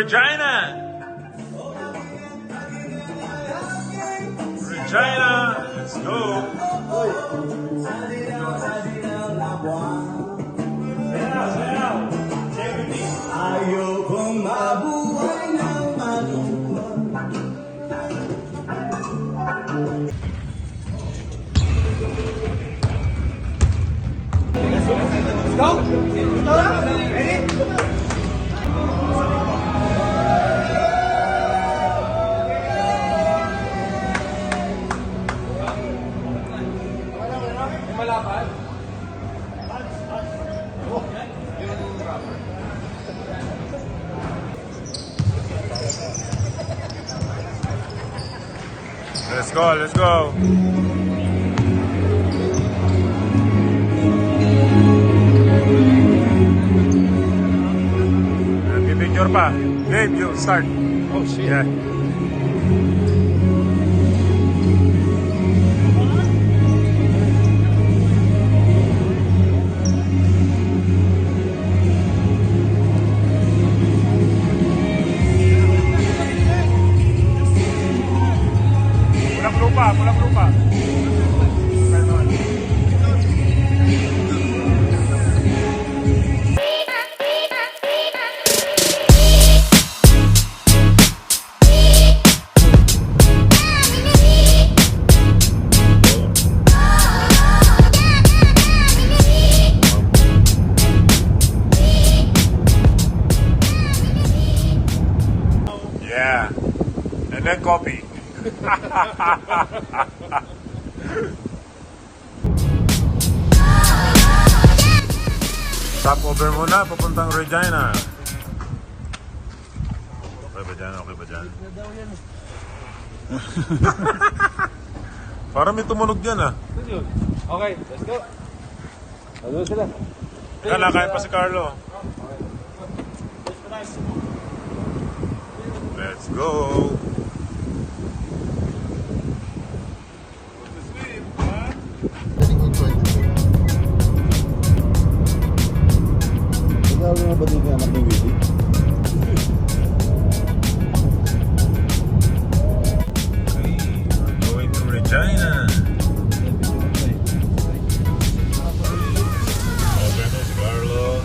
Regina! Regina, let's go! Ayokong mabuhay ng maluwag. Let's go, let's go! Picture pa. Gabe, you start. Oh shit. Yeah. Pulang lupa. Yeah. And then coffee. Stopover muna, papuntang Regina. Okay ba dyan? Okay ba dyan? Parang may tumunog dyan ah. Okay, let's go. Ano sila? Nakain pa si Carlo. Let's go. Ikaw na ba din ka anak ng Willie? Going to Regina. Okay na si Carlo.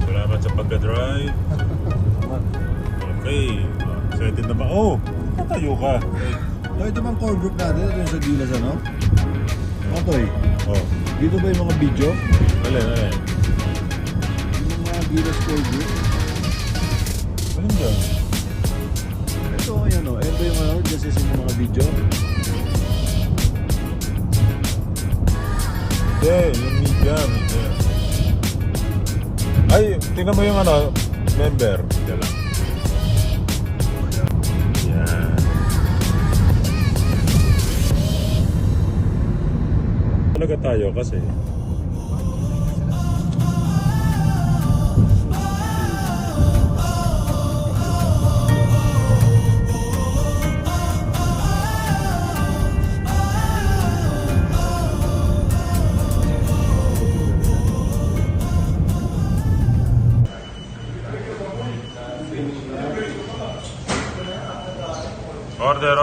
Salamat sa pagka-drive. Okay. Excited na ba? Oh! Tatayo ka. Oh, ito bang core group natin? Ito yung sa Gilas, ano? Otoy, Oh. dito ba yung mga video? Alin. Yung mga Gilas core group? Alin dyan? Ito, ayan o. Ito yung ano, just yung mga video. Hindi, yung media. Ay, tingnan mo yung ano, member. Diyan lang. Yan. Talaga tayo kasi.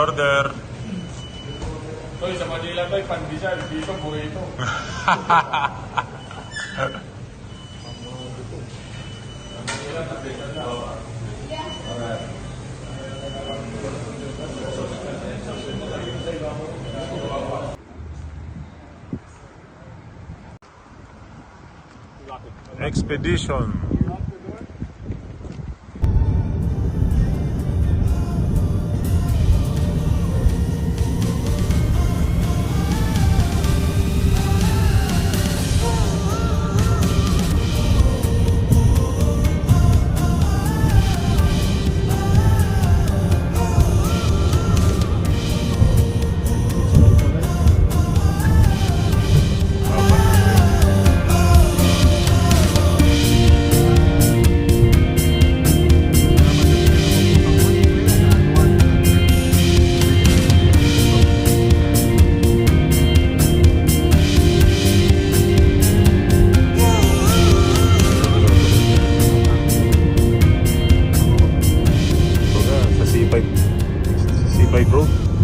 Order. Hoy, sa Manila tayo, pandesal. Dito, burrito. Expedition.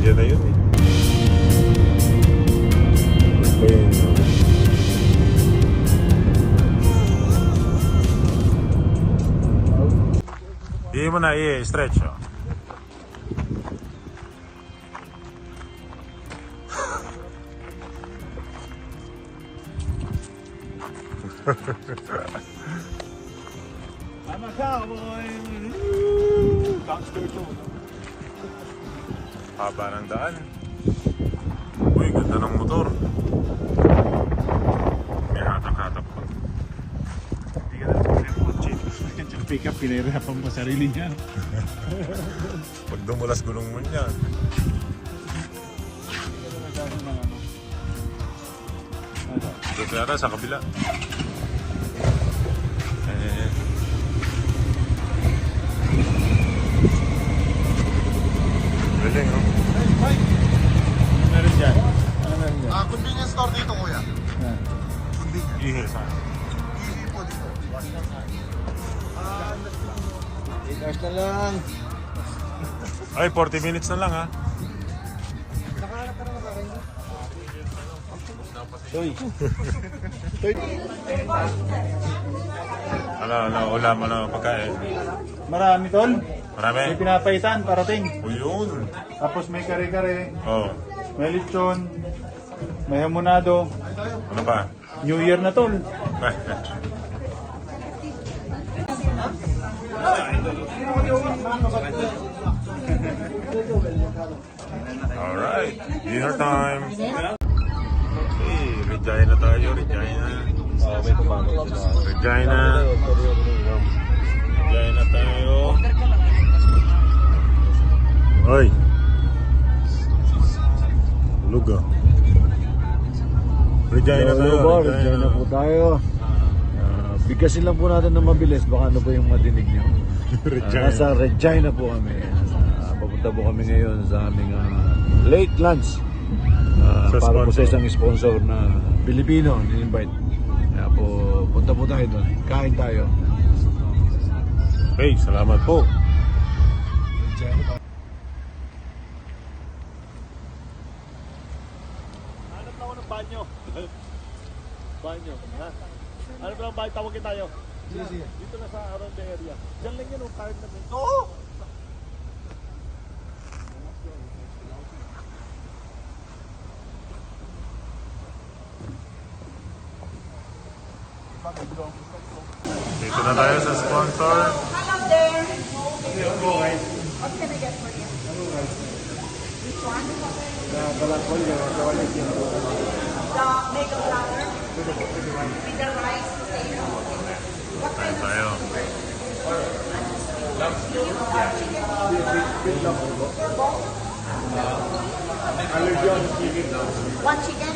Yan na yun eh. Ito yun. Hindi mo na i-stretch. Oh. I'm a cowboy. Gangster too. Haba ng daan. Uy, ganda ng motor. May hatak-hatak pa. Hindi ka na Yung pick-up, pinahirapan mo sarili niya. pag dumulas gulong mo niya. Ito yata sa kabila. Galing, no? Meron dyan. Ano meron dyan? Convenience store dito, kuya. Convenience. Ihil sa Easy po dito. 8 hours na lang. Ay, 40 minutes na lang, ha? Toy. Ano, ulam, pagkain. Marami tol. Marami? May pinapaitan, parating. O yun. Tapos may kare-kare, Oh, may lechon, may hamonado. ano pa? New Year na tol. Alright, dinner time. Okay, Regina tayo, Regina. Regina. Regina tayo. Hoy. Tulog ah. Regina tayo, Regina po tayo. Bigkasin lang po natin ng mabilis. Baka ano po yung madinig nyo. Nasa Regina po kami. Papunta po kami ngayon sa aming late lunch. Para po sa isang sponsor na Pilipino, in-invite. Kaya po, punta po tayo doon. Kain tayo. Hey, salamat po. Hanap na ako ng banyo. Banyo. Ha? Ano ba ang banyo? Tawagin tayo. Dito na sa around the area. Diyan lang yun, card na din. Oo! Dito na tayo sa sponsor. Hello there. What can I get for you? Which one? The mega platter with the rice potato. What kind of Tayo. one chicken?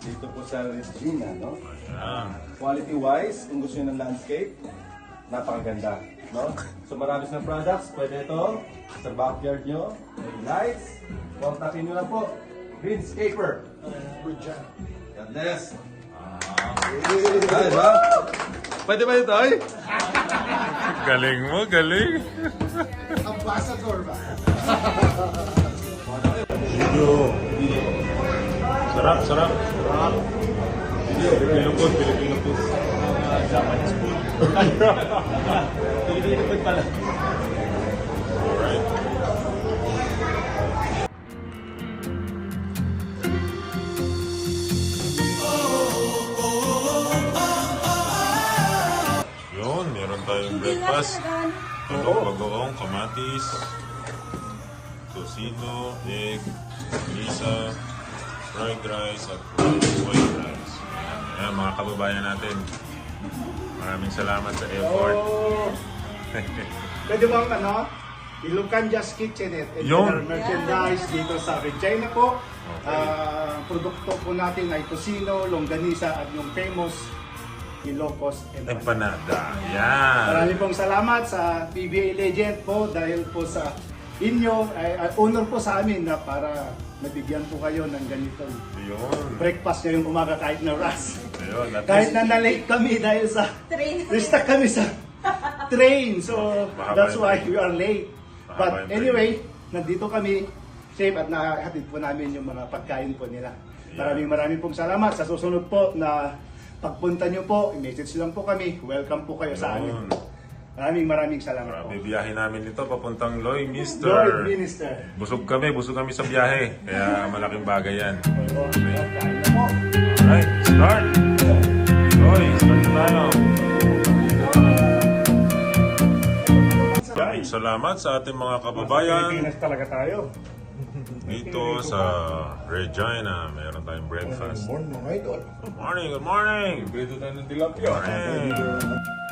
Dito po sa Regina, no? Ayan. Quality-wise, kung gusto nyo ng landscape, napakaganda, no? So marami ng products, pwede ito sa backyard nyo, may lights, kontakin nyo na po, Greenscaper. God bless. Ay, ba? Pwede ba ito, ay? Galing mo, galing. Ambassador ba? Sarap, sarap. Filipino food, Filipino food. Japanese food. Pilipino food pala. Alright. Yun, meron tayong breakfast. Bagoong, kamatis, tocino, egg, lisa, fried rice, at white rice. Ayan, mga kababayan natin. Maraming salamat sa effort. Pwede bang ano? Ilukan Just Kitchen it. And Yun. merchandise dito sa Regina po. Okay. Ang produkto po natin ay tocino, longganisa at yung famous Ilocos Empanada. Empanada. Yan. Maraming pong salamat sa PBA Legend po dahil po sa inyo, ay honor po sa amin na para mabigyan po kayo ng ganitong Yun. breakfast ngayong umaga kahit na rush. Ayun. At Kahit least, na na-late kami dahil sa Train. stuck kami sa train. So Mahaba that's yung why train. we are late. Mahaba But yung train. anyway, nandito kami safe at nakahatid po namin yung mga pagkain po nila. Maraming pong salamat. Sa susunod po na pagpunta nyo po, i-message lang po kami. Welcome po kayo sa amin. Yun. Maraming salamat po. Bibiyahe namin ito papuntang Loy, Mister. Lord Minister. Busog kami sa biyahe. Kaya malaking bagay yan. Kain na po. Alright, start! Loy, start tayo. Maraming salamat sa ating mga kababayan. Pilipinas talaga tayo. Dito sa Regina, meron tayong breakfast. Morning, mga idol. Good morning, good morning! Prito tayo ng tilapia. Morning!